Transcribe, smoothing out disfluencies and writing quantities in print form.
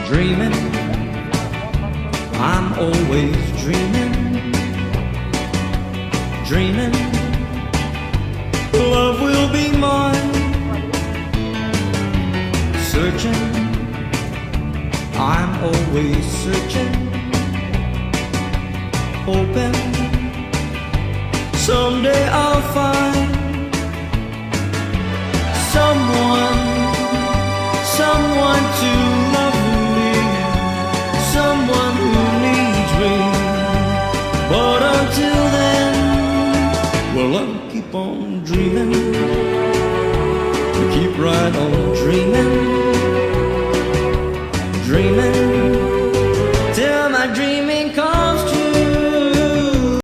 Dreaming, I'm always dreaming. Dreaming, love will be mine. Searching, I'm always searching. Hoping someday I'll find someone to love me, someone who needs me. But until then, well, I'll keep on dreaming, keep right on dreaming.